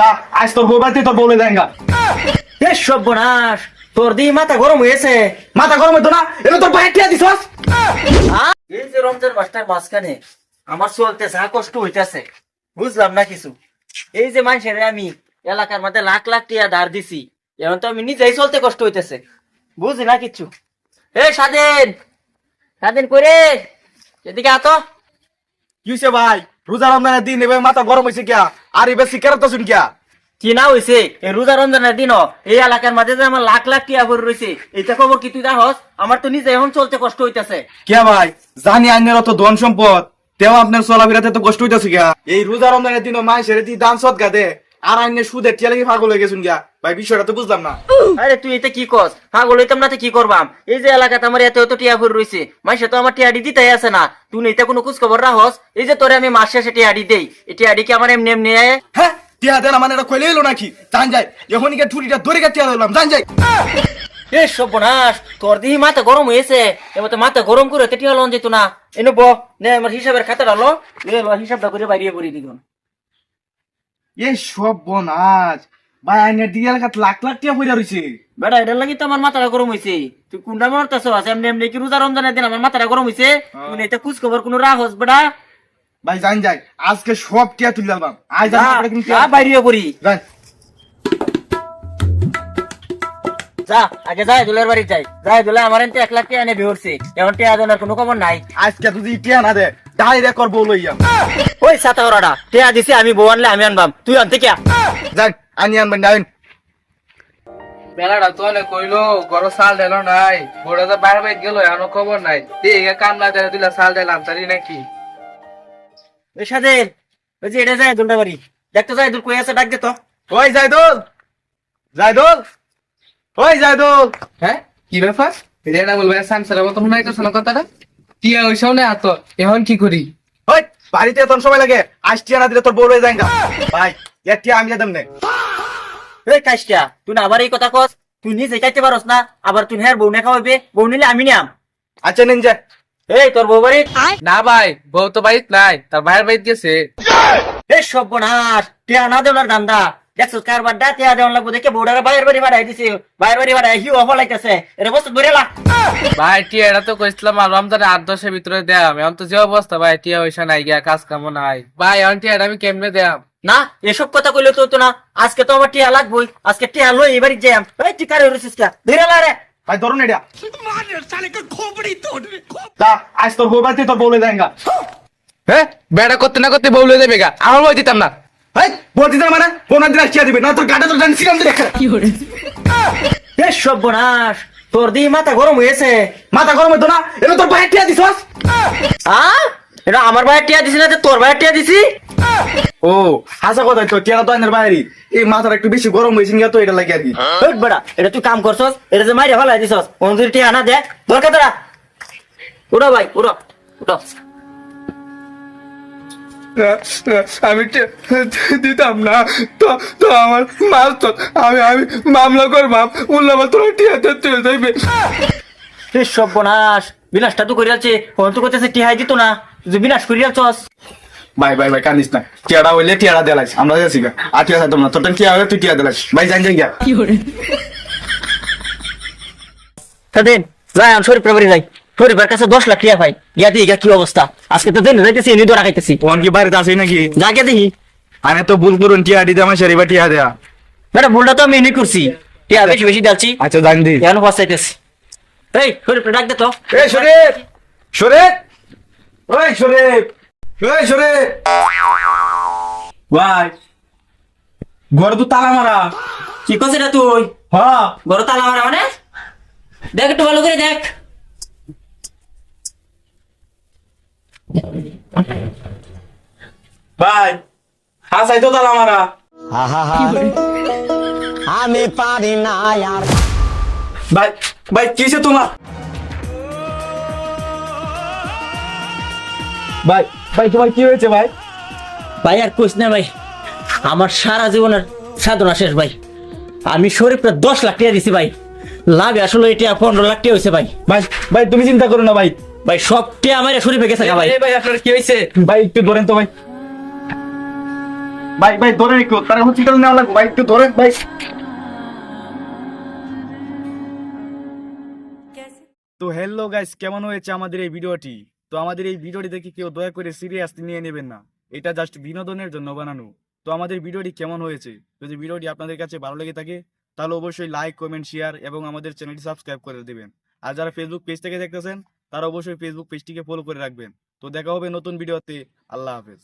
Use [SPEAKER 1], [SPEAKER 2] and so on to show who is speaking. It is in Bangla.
[SPEAKER 1] যা আজ তোর বউ বাড়িতে তোর বলে দেঙ্গা।
[SPEAKER 2] এ সর্বনাশ, তোর দি মাথা গরম হয়েছে।
[SPEAKER 1] মাথা গরম হইতো না, এটা তোর বাইরে টিয়া দিছস।
[SPEAKER 2] এই যে রমজান মাসটার মাঝখানে আমার চলতে যা কষ্ট হইতেছে বুঝলাম না কিছু। এই যে মানুষের আমি এলাকার মধ্যে লাখ লাখ টিয়া ধার দিছি, এখন তো আমি নিজেই চলতে কষ্ট হইতেছে, বুঝি না কিছু। এ স্বাধীন, স্বাধীন করে এদিকে আতো।
[SPEAKER 1] কি হইছে ভাই? রোজা রমজানের দিন এবার মাথা গরম হইছে কিয়া? আর এবার সিগারেট তো শুন কিয়া?
[SPEAKER 2] কি না হয়েছে এই রোজা রমজানের দিন এই এলাকার মাঝে যে আমার লাখ লাখ টিয়া ভরে রয়েছে, এটা খবর কি তুই দেখস? আমার তো নিজে এখন চলতে কষ্ট হইতেছে।
[SPEAKER 1] কিয়া ভাই, জানি আইনের অত ধন সম্পদ, তেও আপনার চলাফেরাতে তো কষ্ট হইতেছে কিয়া? এই রোজা রমজানের দিন মায়ের দি দান সদকা দে, আর আইনের সুদে টিয়া লাগি পাগল হয়ে গেছুন গিয়া। ভাই বিষয়টা তো বুঝলাম না।
[SPEAKER 2] আরে তুই এটা কি কস? পাগল হইতাম না তো কি করবাম? এই যে এলাকাতে আমার এত এত টিয়া ভরে রয়েছে, মানুষে তো আমার টিয়াডি দিতেই আছে না। তুই এটা কোনো খোঁজ খবর রাখস? এই যে তোরে আমি মাস শেষে টিয়াডি দেই, এই টিয়াডি কি আমার এমনি এমনি আয়?
[SPEAKER 1] হ্যাঁ, টিয়া দেন মানে এটা কইলে এলো নাকি? জান যাই, এখনই কে ঠুরিটা ধরে কে টিয়া দিলাম, জান যাই।
[SPEAKER 2] এ সর্বনাশ, তোর দিহি মাথা গরম হয়েছে, এবার তো মাথা গরম করে টিয়া লন যেত না। এনে ব নে আমার হিসাবের খাতাটা লো, হিসাবটা করে বাইরে পড়ি দিগুন।
[SPEAKER 1] এই সব বনাজ ভাই, আইনের দিকে এলাকাত লাখ লাখ টিয়া পইরা রইছে।
[SPEAKER 2] বেটা এটার লাগি তো আমার মাথাটা গরম হয়েছে। তুই কোনটা মরতেছ? এমনি এমনি কি রোজা রমজানের দিন আমার মাথাটা গরম হয়েছে? তুই এটা খোঁজ খবর কোনো রাখস বেটা?
[SPEAKER 1] ভাই জান যাই, আজকে সব টিয়া তুলে আলবাম। আজ আমরা কিন্তু
[SPEAKER 2] বাইরে পড়ি।
[SPEAKER 1] জান।
[SPEAKER 2] যা আগে যাই দুলের বাড়ি যাই, যাই দুলে আমার এনতে 1 লাখ টাকা এনে বিহরছে, এখন টাকা দেওয়ার কোনো খবর নাই।
[SPEAKER 1] আজকে তুই টিয়া না দে, ডাইরেক্ট করবো লইয়া।
[SPEAKER 2] ওই সাতা ওরাটা টাকা দিছি, আমি বউ আনলে আমি আনবাম, তুই আনতে কে?
[SPEAKER 1] যান আনি আনবেন ডাইন।
[SPEAKER 3] বেলাটা তো অনেক কইলো গরো চাল দিল নাই, বড় তো বাইরে বাইরে গেল এখনো খবর নাই। এই কামলা দেয় দিলা চাল দিলাম তারি নাকি?
[SPEAKER 2] ওই সাদের ওই যে এটা যায় দুলটা বাড়ি, দেখতো যায় দুল কই আছে, ডাক দে তো।
[SPEAKER 1] ওই জাইদুল, জাইদুল, ওই জাইদুল।
[SPEAKER 3] হ্যাঁ কি ব্যাপার? রেনা বলবে সামসারের মতো মনে হইতেছে না কথাটা। টিয়া ওইসব না এত, এখন কি করি?
[SPEAKER 1] ওই বাড়িতে এত সময় লাগে, আজ টিয়া না দিলে তোর বউ রয়ে যায়গা। ভাই এর টিয়া আমি দেব নে।
[SPEAKER 2] এই কাইস্টা, তুই না আবার এই কথা কস? তুই নিজে খাইতে পারস না, আবার তুই হ্যাঁ বউ না খাওয়াইবে, বউ নিলে আমি নিয়াম।
[SPEAKER 1] আচ্ছা নিন যা।
[SPEAKER 2] এই তোর বউ বাড়ি?
[SPEAKER 3] না ভাই, বউ তো বাড়িতে নাই, তার বাইরের বাড়িতে গেছে।
[SPEAKER 2] এই সর্বনাশ, টিয়া না দেওয়ার ধান্দা দেখছো? কারবার ডা টিয়া দেওয়ার লাগবো দেখে বউডারে বাইরের বাড়ি ভাড়াই দিছে, বাইরের বাড়ি ভাড়াই হিও ফলাইতেছে। এটা বস্তু ধরে লা।
[SPEAKER 3] ভাই টিয়া এটা তো কইছিলাম আর রমজানের 8-10 এর ভিতরে দেয়াম, এখন তো যে অবস্থা ভাই টিয়া ওইসা নাই গিয়া, কাজ কামও নাই ভাই, এখন টিয়া আমি কেমনে দেয়াম?
[SPEAKER 2] না এসব কথা কইলে তো হতো না, আজকে তো আমার টিয়া লাগবই, আজকে টিয়া লই এবারই যাম। এই তুই কারে রইছিস কা? ধরে লা রে।
[SPEAKER 1] ভাই ধরুন এটা। তা আজ তোর বউ বাড়িতে তোর বলে দেঙ্গা।
[SPEAKER 3] হ্যাঁ বেড়া করতে না করতে বউলে দেবে গা, আমার বই দিতাম না।
[SPEAKER 1] ভাই বউ দিতে মানে কোন দিন টিয়া দিবে না, তোর গাড়ি তো জানি সিরাম দেখে।
[SPEAKER 2] এ সর্বনাশ, তোর দি মাথা গরম হয়েছে।
[SPEAKER 1] মাথা গরম হইতো না, এটা তোর বাইরে টিয়া দিছস।
[SPEAKER 2] এটা আমার ভাইয়ের টিয়া দিছি না, তোর ভাইয়ের টিয়া দিছি।
[SPEAKER 1] ও হাসা কথা তো, টিয়া তো আইনের বাইরে। এই মাথাটা একটু বেশি গরম হয়েছে গিয়া তো এটা লাগে আর কি।
[SPEAKER 2] ওই বেটা, এটা তুই কাম করছস, এটা যে মাইরে ফেলাই দিছস, কোন যদি টিয়া না দে দরকার তোরা। উড়ো ভাই উড়ো, উঠো।
[SPEAKER 1] আমি দিতাম না তো, তো আমার মাল তো আমি মামলা করবাম, উল্লাম তোর টিয়াতে তুলে যাইবে।
[SPEAKER 2] এই সর্বনাশ, বিনাশটা তো করিয়াছে, ফোন তো করতেছে টিহাই দিত না, তুই বিনাশ করিয়াছস।
[SPEAKER 1] ভাই ভাই ভাই কান্দিস না, টিয়াটা হইলে টিয়াটা দেলাইস, আমরা যাচ্ছি গা। আর টিয়া চাইতাম না, তোর টিয়া হলে তুই টিয়া দেলাইস। ভাই জান যাই গিয়া।
[SPEAKER 2] সাদিন যাই আমি শরীফের বাড়ি যাই, শরীফের কাছে 10 লাখ টিয়া ভাই, গিয়া দিই গিয়া কি অবস্থা। আজকে তো দিন যাইতেছি, এনে তো রাখাইতেছি।
[SPEAKER 1] ওন কি বাড়িতে আসি নাকি?
[SPEAKER 2] যা গিয়া দেখি।
[SPEAKER 1] আমি তো ভুল করুন, টিয়া দিতে আমার শরীফে টিয়া দেয়া।
[SPEAKER 2] বেটা ভুলটা তো আমি এনে করছি, টিয়া বেশি বেশি ডালছি,
[SPEAKER 1] আচ্ছা জান দি।
[SPEAKER 2] এখন পস্তাইতেছি। এই শরীফ ডাক দে তো।
[SPEAKER 1] এই শরীফ, শরীফ, ওই শরীফ, ওই শরীফ। ভাই ঘরে তো তালা মারা।
[SPEAKER 2] কি করছিস রে তুই?
[SPEAKER 1] হ্যাঁ
[SPEAKER 2] বড় তালা মারা মানে? দেখ একটু ভালো করে দেখ।
[SPEAKER 1] ভাই হাসাই তো তালা মারা।
[SPEAKER 4] আমি পারি না আর।
[SPEAKER 1] ভাই ভাই কিসে তোমার? ভাই ভাই তোমার কি হয়েছে ভাই?
[SPEAKER 2] ভাই আর কইস না ভাই, আমার সারা জীবনের সাধনা শেষ ভাই। আমি শরীফকে 10 লাখ টাকা দিছি ভাই, লাভে আসলে এটা 15 লাখ টাকা হয়েছে ভাই।
[SPEAKER 1] ভাই ভাই তুমি চিন্তা করো না ভাই,
[SPEAKER 2] ভাই সব টাকা আমার শরীফে গেছে গা ভাই।
[SPEAKER 3] ভাই আপনার কি হয়েছে?
[SPEAKER 1] ভাই একটু ধরেন তো ভাই। ভাই ভাই ধরেন একটু, তারা হসপিটাল নেওয়া লাগবে ভাই, একটু ধরেন ভাই। তো হ্যালো গাইস, কেমন হয়েছে আমাদের এই ভিডিওটি? তো আমাদের এই ভিডিওটি দেখে কেউ দয়া করে সিরিয়াসলি নিয়ে নেবেন না, এটা জাস্ট বিনোদনের জন্য বানানো। তো আমাদের ভিডিওটি কেমন হয়েছে? যদি ভিডিওটি আপনাদের কাছে ভালো লেগে থাকে তাহলে অবশ্যই লাইক, কমেন্ট, শেয়ার এবং আমাদের চ্যানেলটি সাবস্ক্রাইব করে দেবেন। আর যারা ফেসবুক পেজ থেকে দেখতেছেন তারা অবশ্যই ফেসবুক পেজটিকে ফলো করে রাখবেন। তো দেখা হবে নতুন ভিডিওতে। আল্লাহ হাফেজ।